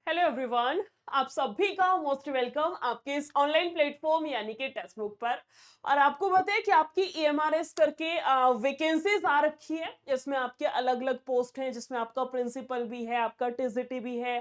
Hello everyone. आप सभी का मोस्ट वेलकम आपके इस ऑनलाइन प्लेटफॉर्म यानी कि टेक्स्ट बुक पर। और आपको पता है कि आपकी ईएमआरएस करके वैकेंसीज आ रखी है, जिसमें आपके अलग अलग पोस्ट हैं, जिसमें आपका प्रिंसिपल भी है, आपका टीजीटी भी है,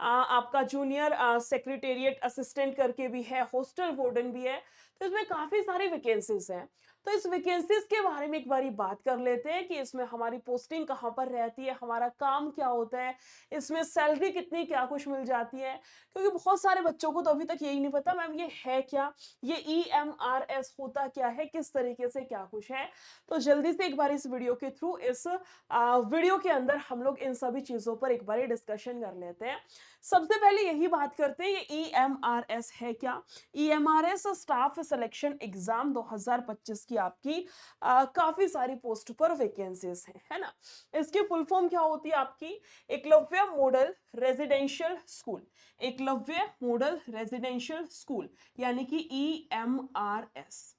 आपका जूनियर सेक्रेटेरिएट असिस्टेंट करके भी है, हॉस्टल वार्डन भी है। तो इसमें काफी सारी वैकेंसीज हैं। तो इस वैकेंसीज के बारे में एक बारी बात कर लेते हैं कि इसमें हमारी पोस्टिंग कहाँ पर रहती है, हमारा काम क्या होता है, इसमें सैलरी कितनी क्या कुछ मिल जाती है। क्योंकि बहुत सारे बच्चों को तो अभी तक यही नहीं पता मैम ये है क्या, ये ईएमआरएस होता क्या है, किस तरीके से क्या कुछ है। तो जल्दी से एक बार इस वीडियो के थ्रू इस वीडियो के अंदर हम लोग इन सभी चीजों पर एक बार डिस्कशन कर लेते हैं। सबसे पहले यही बात करते हैं ये ईएमआरएस है क्या। ईएमआरएस स्टाफ सिलेक्शन एग्जाम 2025 की आपकी काफी सारी पोस्ट पर वैकेंसीज हैं, है ना। इसकी फुल फॉर्म क्या होती है आपकी, Eklavya model residential school. Eklavya model residential school यानी कि ईएमआरएस,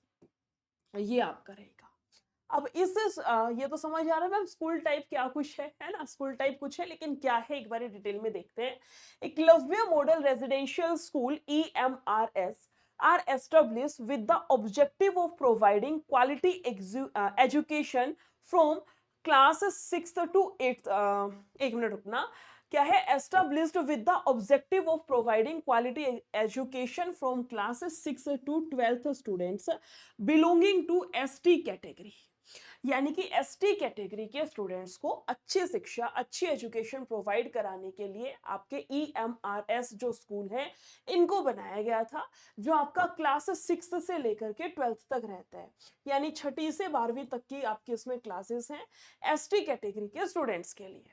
ये आपका रहेगा। अब ये तो समझ आ रहा है मैम स्कूल टाइप क्या कुछ है ना, स्कूल टाइप कुछ है, लेकिन क्या है एक बार डिटेल में देखते हैं। Eklavya model residential school EMRS are established with the objective of providing quality education from class 6th to 8th। एक मिनट रुकना, क्या है, established with the objective of providing quality education from class 6 to 12th students belonging to ST category। यानी कि ST category के students को अच्छी शिक्षा, अच्छी एजुकेशन प्रोवाइड कराने के लिए आपके ईएमआरएस जो स्कूल है इनको बनाया गया था, जो आपका क्लास 6 से लेकर के 12th तक रहता है, यानी छठी से 12वीं तक की आपकी इसमें क्लासेस हैं एसटी कैटेगरी के स्टूडेंट्स के लिए।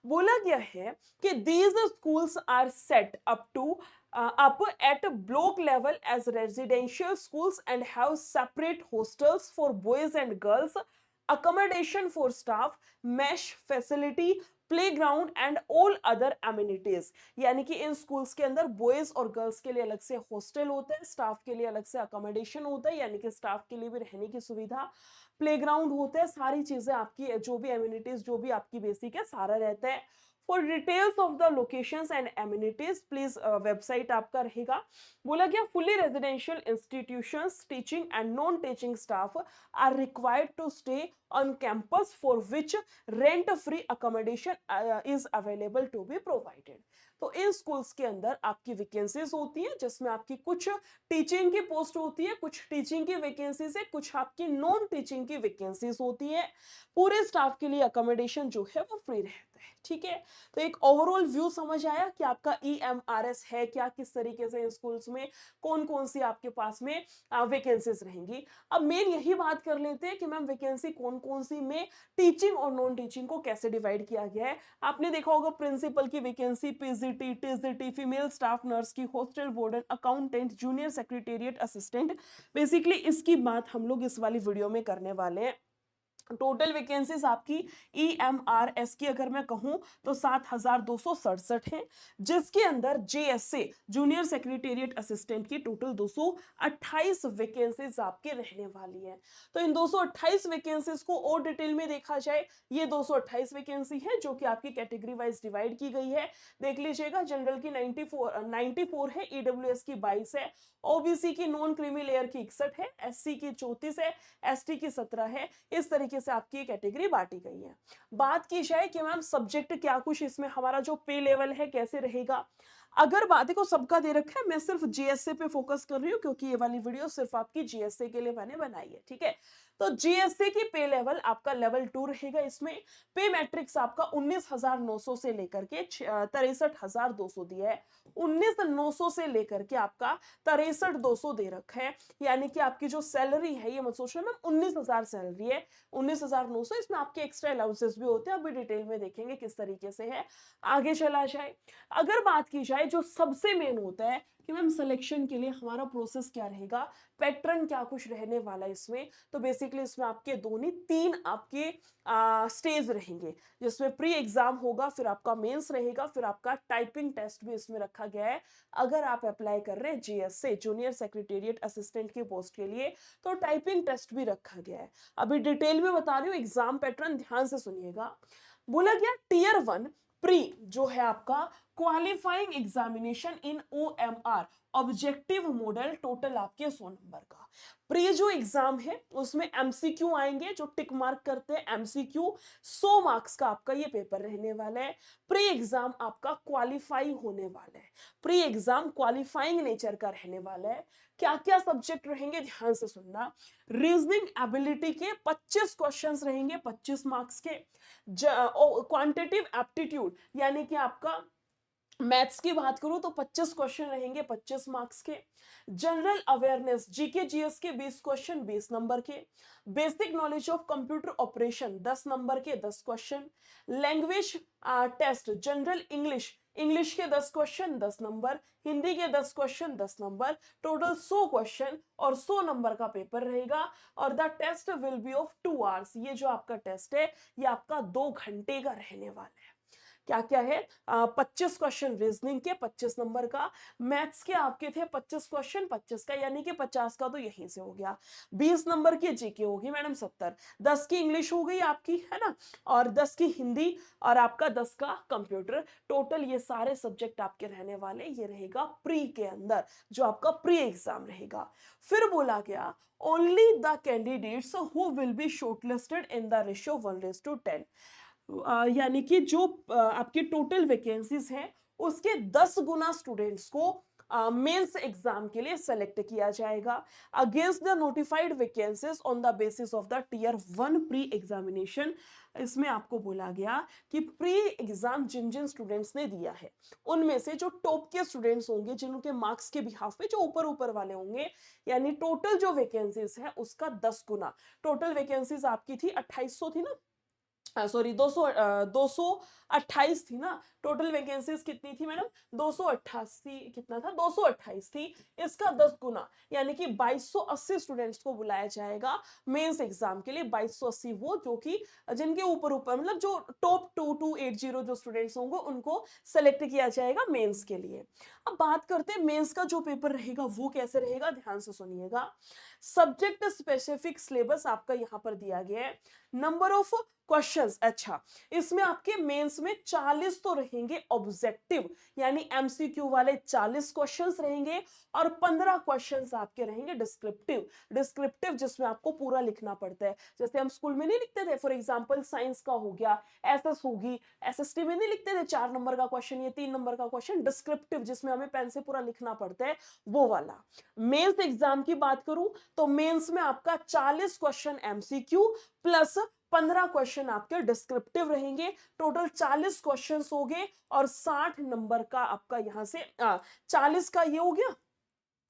बोला गया है कि these schools are set up to up at block level as residential schools and have separate hostels for boys and girls, accommodation for staff, mesh facility, playground and all other amenities. यानी कि इन schools के अंदर boys और girls के लिए अलग से hostel होता है, स्टाफ के लिए अलग से अकोमोडेशन होता है, यानी कि स्टाफ के लिए भी रहने की सुविधा, प्लेग्राउंड होता है, सारी चीजें आपकी जो भी एमिनिटीज जो भी आपकी बेसिक है सारा रहता है। For details of the locations and amenities please website आपका रहेगा। बोला गया fully residential institutions teaching and non teaching staff are required to stay on campus for which rent free accommodation is available to be provided. तो इन schools के अंदर आपकी vacancies होती है, जिसमें आपकी कुछ टीचिंग की पोस्ट होती है, कुछ टीचिंग की वैकेंसीज है, कुछ आपकी नॉन टीचिंग की वैकेंसीज होती है। पूरे स्टाफ के लिए अकोमोडेशन जो है वो फ्री रहता है, ठीक है। तो एक ओवरऑल व्यू समझ आया कि आपका ईएमआरएस है क्या, किस तरीके से स्कूल्स में कौन कौन सी आपके पास में वैकेंसीज रहेंगी। अब मेन यही बात कर लेते हैं कि मैम वैकेंसी कौन कौन सी में टीचिंग और नॉन टीचिंग को कैसे डिवाइड किया गया है। आपने देखा होगा प्रिंसिपल की vacancy, PGT, TGT, female staff nurse की, hostel warden, accountant, junior secretariat assistant. Basically इसकी बात हम लोग इस वाली वीडियो में करने वाले हैं। टोटल वैकेंसीज आपकी ईएमआरएस की अगर मैं कहूं तो 7,267 है, जिसके अंदर जेएसए जूनियर सेक्रेटेरिएट असिस्टेंट की टोटल 228 वैकेंसीज आपके रहने वाली है। तो इन 228 वैकेंसीज को और डिटेल में देखा जाए, ये 228 वैकेंसी है जो कि आपकी कैटेगरी वाइज डिवाइड की गई है। देख लीजिएगा, जनरल की 94 है, ईडब्ल्यूएस की 22 है, ओबीसी की नॉन क्रीमी लेयर की 61 है, एससी की 34 है, एसटी की 17 है। इस तरीके से आपकी कैटेगरी बांटी गई है। बात की जाए कि मैम सब्जेक्ट क्या कुछ इसमें हमारा जो पे लेवल है कैसे रहेगा, अगर बातें को सबका दे रखा है, मैं सिर्फ जीएसए पे फोकस कर रही हूँ क्योंकि ये वाली वीडियो सिर्फ आपकी जीएसए के लिए मैंने बनाई है, ठीक है। तो जीएसए की पे लेवल आपका लेवल 2 रहेगा। इसमें पे मैट्रिक्स आपका 19,900 से लेकर के 63,200 दिया है। 19,900 से लेकर के आपका 63,200 दे रखा है, यानी कि आपकी जो सैलरी है, ये मत सोचना मैम 19,000 सैलरी है, 19,900। इसमें आपके एक्स्ट्रा अलाउंसेस भी होते हैं, अभी डिटेल में देखेंगे किस तरीके से है। आगे चला जाए, अगर बात की जाए जो सबसे मेन होता है कि मैम सिलेक्शन के लिए हमारा प्रोसेस क्या रहेगा, पैटर्न क्या कुछ रहने वाला है इसमें, तो बेसिकली इसमें आपके दो नहीं 3 आपके स्टेज रहेंगे, जिसमें प्री एग्जाम होगा, फिर आपका मेंस रहेगा, फिर आपका टाइपिंग टेस्ट भी इसमें रखा गया है। अगर आप अप्लाई कर रहे हैं जीएसए जूनियर सेक्रेटेरिएट असिस्टेंट की पोस्ट के लिए तो टाइपिंग टेस्ट भी रखा गया है। अभी डिटेल में बता रही हूँ, एग्जाम पैटर्न ध्यान से सुनिएगा। बोला गया टीयर 1 प्री जो है आपका qualifying examination in OMR objective model, total आपके 100 नंबर का। प्री जो एग्जाम है उसमें एमसीक्यू आएंगे, जो टिक मार्क करते हैं एमसीक्यू, 100 मार्क्स का आपका ये पेपर रहने वाला है। प्री एग्जाम आपका क्वालिफाई होने वाला है, प्री एग्जाम क्वालिफाइंग नेचर का रहने वाला है। क्या क्या सब्जेक्ट रहेंगे ध्यान से सुनना। रीजनिंग एबिलिटी के 25 क्वेश्चंस रहेंगे 25 मार्क्स के। क्वांटिटेटिव एप्टीट्यूड यानी कि आपका मैथ्स की बात करूं तो 25 क्वेश्चन रहेंगे 25 मार्क्स के। जनरल अवेयरनेस जीके जीएस के 20 क्वेश्चन 20 नंबर के। Basic knowledge of computer operation 10 number के 10 question. Language test general English, English के 10 क्वेश्चन 10 नंबर, हिंदी के 10 क्वेश्चन 10 नंबर, टोटल 100 क्वेश्चन और 100 नंबर का पेपर रहेगा। और the test will be of 2 hours, ये जो आपका टेस्ट है ये आपका 2 घंटे का रहने वाला है। क्या क्या है, 25 क्वेश्चन रीजनिंग के 25 नंबर का, मैथ्स के आपके थे 25 क्वेश्चन 25 का, यानी कि 50 का तो यहीं से हो गया। 20 नंबर की जीके होगी मैडम 70, 10 की इंग्लिश हो गई आपकी, है ना, और 10 की हिंदी और आपका 10 का कंप्यूटर। टोटल ये सारे सब्जेक्ट आपके रहने वाले, ये रहेगा प्री के अंदर, जो आपका प्री एग्जाम रहेगा। फिर बोला गया only the candidates who will be shortlisted in the ratio 1:10, यानी कि जो आपकी टोटल वैकेंसीज हैं उसके 10 गुना स्टूडेंट्स को मेंस एग्जाम के लिए सेलेक्ट किया जाएगा against the notified vacancies on the basis of the tier 1 pre examination. इसमें आपको बोला गया कि प्री एग्जाम जिन जिन स्टूडेंट्स ने दिया है उनमें से जो टॉप के स्टूडेंट्स होंगे, जिनके मार्क्स के बिहाफ पे जो ऊपर ऊपर वाले होंगे, यानी टोटल जो वैकेंसीज है उसका 10 गुना। टोटल वैकेंसीज आपकी थी 2800 थी ना, सॉरी 228 थी ना, टोटल वैकेंसीज कितनी थी मैडम, 288, कितना था 228 थी, इसका 10 गुना यानी कि 2280 स्टूडेंट्स को बुलाया जाएगा मेंस एग्जाम के लिए। 2280 वो जो कि जिनके ऊपर ऊपर मतलब जो टॉप 2280 जो स्टूडेंट्स होंगे उनको सेलेक्ट किया जाएगा मेंस के लिए। अब बात करते हैं मेंस का जो पेपर रहेगा वो कैसे रहेगा, ध्यान से सुनिएगा। सब्जेक्ट स्पेसिफिक सिलेबस आपका यहां पर दिया गया है। नंबर ऑफ क्वेश्चंस, अच्छा इसमें आपके मेंस में 40 तो रहेंगे ऑब्जेक्टिव यानी एमसीक्यू वाले 40 क्वेश्चंस रहेंगे और 15 क्वेश्चंस आपके रहेंगे डिस्क्रिप्टिव। डिस्क्रिप्टिव जिसमें आपको पूरा लिखना पड़ता है, जैसे हम स्कूल में नहीं लिखते थे, फॉर एग्जांपल साइंस का हो गया, एसएस होगी, एसएसटी में नहीं लिखते थे 4 नंबर का क्वेश्चन, ये 3 नंबर का क्वेश्चन, डिस्क्रिप्टिव जिसमें हमें पेन से पूरा लिखना पड़ता है, वो वाला। मेंस एग्जाम की बात करूं तो मेंस में आपका 40 क्वेश्चन एमसीक्यू प्लस 15 क्वेश्चन आपके डिस्क्रिप्टिव रहेंगे। टोटल 40 क्वेश्चंस हो गए और 60 नंबर का आपका यहां से 40 का ये हो गया,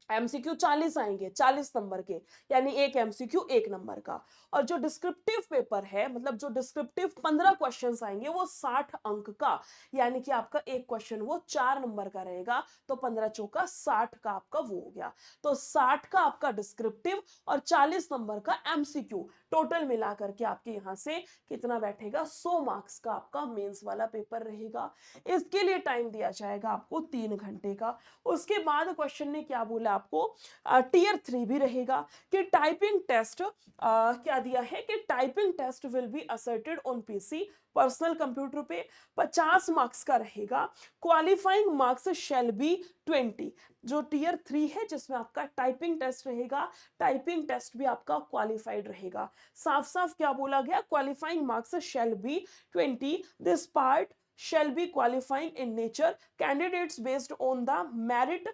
एमसीक्यू 40 आएंगे 40 नंबर के, यानी एक एमसीक्यू 1 नंबर का। और जो डिस्क्रिप्टिव पेपर है मतलब जो डिस्क्रिप्टिव 15 क्वेश्चंस आएंगे वो 60 अंक का, यानी कि आपका एक क्वेश्चन वो 4 नंबर का रहेगा, तो 15 चौका 60 का आपका वो हो गया। तो 60 का आपका डिस्क्रिप्टिव और 40 नंबर का एमसीक्यू, टोटल मिला करके आपके यहां से कितना बैठेगा, 100 मार्क्स का आपका मेंस वाला पेपर रहेगा। इसके लिए टाइम दिया जाएगा आपको 3 घंटे का। उसके बाद क्वेश्चन ने क्या बोला आपको, टीयर 3 भी रहेगा कि टाइपिंग टेस्ट, क्या दिया है कि typing test will be asserted on PC personal computer पे, 50 मार्क्स का रहेगा। Qualifying marks shall be 20। जो टियर 3 है जिसमें आपका टाइपिंग टेस्ट रहेगा, टाइपिंग टेस्ट भी आपका क्वालिफाइड रहेगा। साफ साफ क्या बोला गया, qualifying marks shall be 20, this part shall be qualifying in nature, candidates based on the merit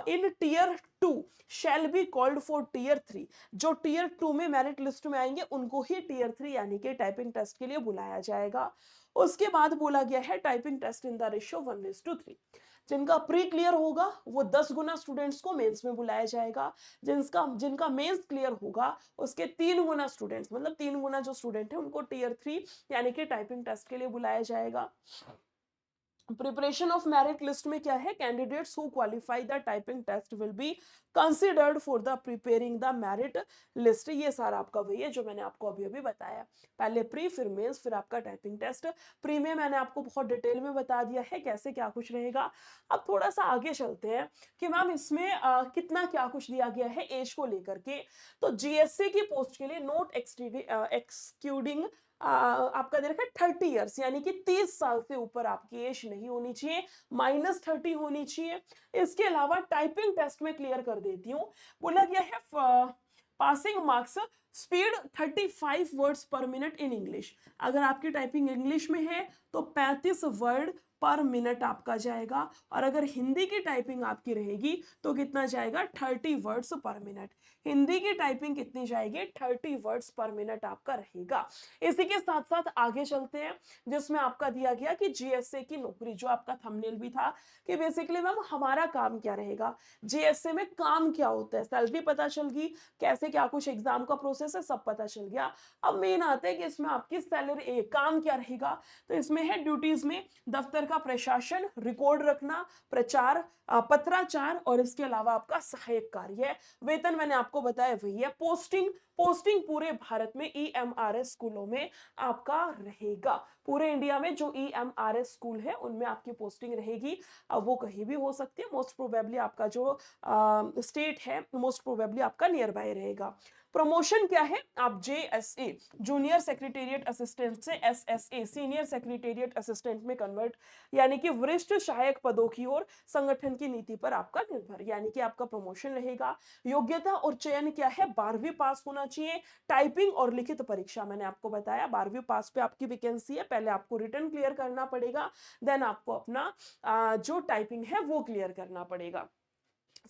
in tier 2 shall be called for tier 3। जो tier 2 में मेरिट लिस्ट में आएंगे उनको ही tier 3 यानी कि टाइपिंग टेस्ट के लिए बुलाया जाएगा। उसके बाद बोला गया है typing test in the ratio 1:3। जिनका प्री क्लियर होगा वो 10 गुना स्टूडेंट्स को मेंस में बुलाया जाएगा, जिनका मेंस क्लियर होगा उसके 3 गुना स्टूडेंट्स, मतलब 3 गुना जो स्टूडेंट है उनको टियर 3 यानी कि टाइपिंग टेस्ट के लिए बुलाया जाएगा। प्रिपरेशन ऑफ मेरिट लिस्ट में क्या है, candidates who qualify the typing test will be considered for the preparing the merit list. ये सारा आपका वही है जो मैंने आपको अभी अभी बताया, पहले प्री फिर मेंस फिर आपका टाइपिंग टेस्ट। प्री में मैंने आपको बहुत डिटेल में बता दिया है कैसे क्या कुछ रहेगा। अब थोड़ा सा आगे चलते हैं कि मैम इसमें कितना क्या कुछ दिया गया है एज को लेकर के। तो जीएससी की पोस्ट के लिए नोट एक्सक्लूडिंग आपका दे रखा है 30 ईयर्स, यानी कि 30 साल से ऊपर आपकी एज नहीं होनी चाहिए, -30 होनी चाहिए। इसके अलावा टाइपिंग टेस्ट में क्लियर कर देती हूँ, बोला गया है पासिंग मार्क्स स्पीड 35 वर्ड्स पर मिनट इन इंग्लिश। अगर आपकी टाइपिंग इंग्लिश में है तो 35 वर्ड पर मिनट आपका जाएगा, और अगर हिंदी की टाइपिंग आपकी रहेगी तो कितना जाएगा, 30 वर्ड्स पर मिनट। हिंदी की टाइपिंग कितनी जाएगी, 30 वर्ड्स पर मिनट आपका रहेगा। इसी के साथ साथ आगे चलते हैं, जिसमें आपका दिया गया कि जीएसए की नौकरी, जो आपका थंबनेल भी था कि बेसिकली मैम हमारा काम क्या रहेगा, जीएसए में काम क्या होता है, सैलरी पता चल गई, कैसे क्या कुछ एग्जाम का प्रोसेस है सब पता चल गया। अब मेन आता है कि इसमें आपकी सैलरी काम क्या रहेगा, तो इसमें है ड्यूटीज में दफ्तर का प्रशासन, रिकॉर्ड रखना, प्रचार, पत्राचार, और इसके अलावा आपका सहायक कार्य। वेतन मैंने आपको बताया वही है। पोस्टिंग, पोस्टिंग पूरे भारत में ईएमआरएस स्कूलों में आपका रहेगा। पूरे इंडिया में जो ईएमआरएस स्कूल है उनमें आपकी पोस्टिंग रहेगी। अब वो कहीं भी हो सकती है, मोस्ट प्रोबेबली आपका जो स्टेट है मोस्ट प्रोबेबली आपका नियर बाय रहेगा। प्रमोशन क्या है, आप जेएसए जूनियर सेक्रेटेरिएट असिस्टेंट से एसएसए सीनियर सेक्रेटेरिएट असिस्टेंट में कन्वर्ट, यानी कि वरिष्ठ सहायक पदों की ओर संगठन की नीति पर आपका निर्भर, यानी कि आपका प्रमोशन रहेगा। योग्यता और चयन क्या है, 12वीं पास होना चाहिए। टाइपिंग और लिखित परीक्षा मैंने आपको बताया, 12वीं पास पे आपकी वैकेंसी है, पहले आपको रिटर्न क्लियर करना पड़ेगा, देन आपको अपना जो टाइपिंग है वो क्लियर करना पड़ेगा।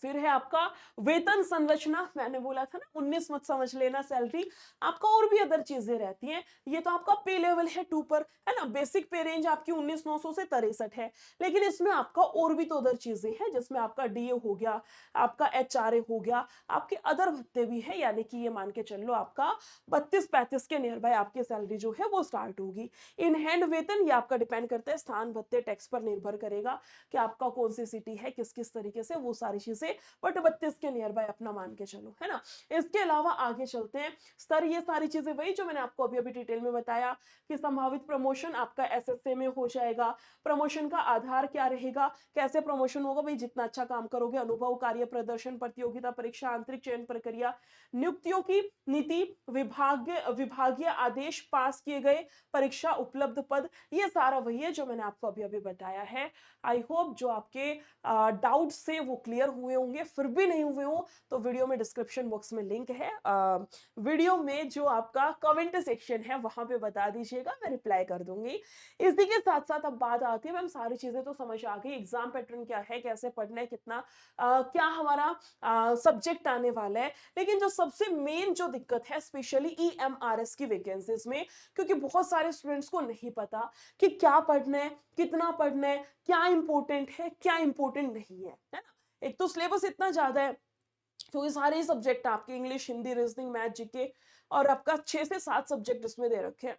फिर है आपका वेतन संरचना, मैंने बोला था ना 19 मत समझ लेना सैलरी, आपका और भी अदर चीजें रहती हैं। ये तो आपका पे लेवल है 2 पर, है ना, बेसिक पे रेंज आपकी 19,900 से 63 है, लेकिन इसमें आपका और भी तो अदर चीजें हैं, जिसमें आपका डीए हो गया, आपका एचआरए हो गया, आपके अदर भत्ते भी है, यानी कि ये मान के चल लो आपका 32-35 के नियर बाय आपकी सैलरी जो है वो स्टार्ट होगी। इन हैंड वेतन ये आपका डिपेंड करता है स्थान भत्ते टैक्स पर निर्भर करेगा कि आपका कौन सी सिटी है, किस किस तरीके से, वो सारी चीजें, बट 32 के नियर बाय अपना मान के चलो, है ना। इसके अलावा आगे चलते हैं स्तर, ये सारी चीजें वही जो मैंने आपको अभी अभी डिटेल में बताया कि संभावित प्रमोशन आपका एसएसए में हो जाएगा। प्रमोशन का आधार क्या रहेगा, कैसे प्रमोशन होगा, भाई जितना अच्छा काम करोगे, अनुभव, कार्य प्रदर्शन, प्रतियोगिता परीक्षा, आंतरिक चयन प्रक्रिया, नियुक्तियों की नीति, विभागीय आदेश, पास किए गए परीक्षा उपलब्ध पद, ये सारा वही है जो मैंने आपको अभी अभी बताया है। आई होप जो आपके डाउट से वो क्लियर हुए होंगे, फिर भी नहीं हुए हो तो वीडियो में डिस्क्रिप्शन बॉक्स में लिंक है, वीडियो में जो आपका कमेंट सेक्शन है वहां पे बता दीजिएगा, मैं रिप्लाई कर दूंगी। इसी के साथ साथ अब बात आती है, मैम सारी चीजें तो समझ आ गई, एग्जाम पैटर्न क्या है, कैसे पढ़ना है, कितना क्या हमारा सब्जेक्ट आने वाला है, लेकिन जो सबसे मेन जो दिक्कत है स्पेशली ईएमआरएस की वैकेंसीज में, क्योंकि बहुत सारे स्टूडेंट्स को नहीं पता कि क्या पढ़ना है, कितना पढ़ना है, क्या इंपॉर्टेंट है, क्या इंपॉर्टेंट नहीं है ना। एक तो सिलेबस इतना ज्यादा है, क्योंकि सारे ही सब्जेक्ट आपके English, Hindi, reasoning, math, GK, और आपका 6 से 7 सब्जेक्ट इसमें दे रखे हैं।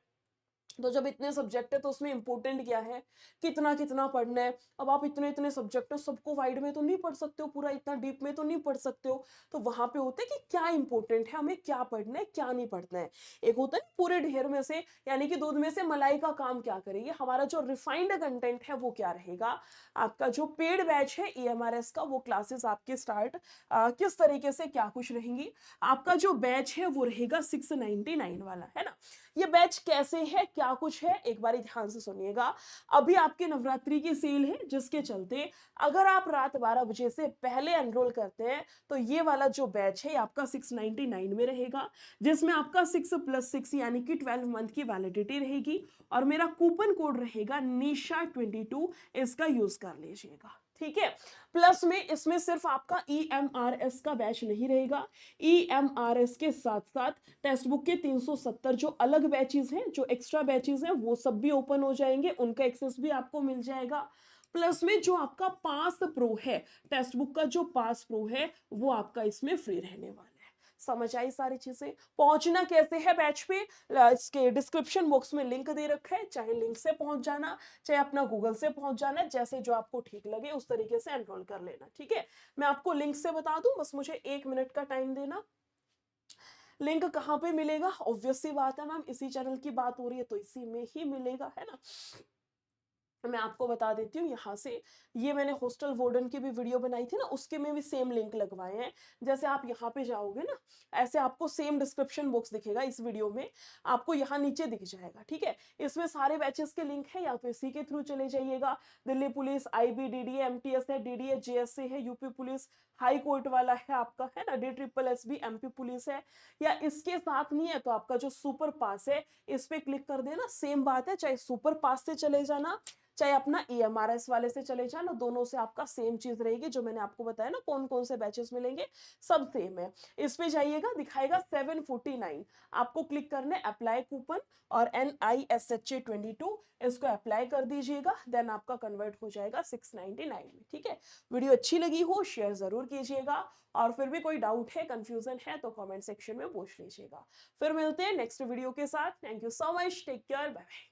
तो जब इतने सब्जेक्ट है तो उसमें इंपॉर्टेंट क्या है, कितना कितना पढ़ना है। अब आप इतने इतने सब्जेक्ट है, सबको वाइड में तो नहीं पढ़ सकते हो, पूरा इतना डीप में तो नहीं पढ़ सकते हो, तो वहां पे होते हैं कि क्या इंपॉर्टेंट है, हमें क्या पढ़ना है, क्या नहीं पढ़ना है। एक होता है पूरे ढेर में से, यानी कि दूध में से मलाई का काम क्या करेगी, हमारा जो रिफाइंड कंटेंट है वो क्या रहेगा। आपका जो पेड बैच है ईएमआरएस का, वो क्लासेस आपके स्टार्ट किस तरीके से क्या कुछ रहेंगी। आपका जो बैच है वो रहेगा 699 वाला, है ना। ये बैच कैसे है, क्या कुछ है, एक बार ध्यान से सुनिएगा। अभी आपके नवरात्रि की सेल है, जिसके चलते अगर आप रात 12 बजे से पहले एनरोल करते हैं तो ये वाला जो बैच है आपका 699 में रहेगा, जिसमें आपका 6+6 यानी कि 12 मंथ की वैलिडिटी रहेगी, और मेरा कूपन कोड रहेगा निशा22, इसका यूज कर लीजिएगा, ठीक है। प्लस में इसमें सिर्फ आपका ईएमआरएस का बैच नहीं रहेगा, ईएमआरएस के साथ साथ टेक्स्ट बुक के 370 जो अलग बैचेस हैं, जो एक्स्ट्रा बैचेस हैं, वो सब भी ओपन हो जाएंगे, उनका एक्सेस भी आपको मिल जाएगा। प्लस में जो आपका पास प्रो है, टेक्स्ट बुक का जो पास प्रो है वो आपका इसमें फ्री रहने वाला है। समझ आई सारी चीजें। पहुंचना कैसे है बैच पे, इसके डिस्क्रिप्शन बॉक्स में लिंक दे रखा है, चाहे लिंक से पहुंच जाना, चाहे अपना गूगल से पहुंच जाना, जैसे जो आपको ठीक लगे उस तरीके से एनरोल कर लेना, ठीक है। मैं आपको लिंक से बता दूं, बस मुझे 1 मिनट का टाइम देना। लिंक कहाँ पे मिलेगा, ऑब्वियस सी बात है मैम, इसी चैनल की बात हो रही है तो इसी में ही मिलेगा, है ना। मैं आपको बता देती हूँ यहाँ से, ये मैंने हॉस्टल वार्डन की भी वीडियो बनाई थी ना, उसके में भी सेम लिंक लगवाए हैं। जैसे आप यहाँ पे जाओगे ना, ऐसे आपको सेम डिस्क्रिप्शन बॉक्स दिखेगा इस वीडियो में, आपको यहाँ नीचे दिख जाएगा, ठीक है? इसमें सारे बैचेस के लिंक है, या तो इसी के थ्रू चले जाइएगा। Delhi police, IB, DDA, MTS है, डीडीए, जेएसए है, यूपी पुलिस, हाई कोर्ट वाला है आपका, है ना, D triple S B, MP police है, या इसके साथ नहीं है तो आपका जो सुपर पास है, इस पे क्लिक कर देना। सेम बात है, चाहे सुपर पास से चले जाना, चाहे अपना ईएमआरएस वाले से चले जाना, दोनों से आपका सेम चीज रहेगी। जो मैंने आपको बताया ना कौन कौन से बैचेस मिलेंगे, सब सेम है। इस पे जाइएगा, दिखाएगा 749, आपको क्लिक करना है अप्लाई कूपन और NISHA 22, इसको अप्लाई कर दीजिएगा, देन आपका कन्वर्ट हो जाएगा 699 में, ठीक है? वीडियो अच्छी लगी हो शेयर जरूर कीजिएगा, और फिर भी कोई डाउट है, कंफ्यूजन है तो कमेंट सेक्शन में पूछ लीजिएगा। फिर मिलते हैं नेक्स्ट वीडियो के साथ। Thank you so much, take care, bye bye.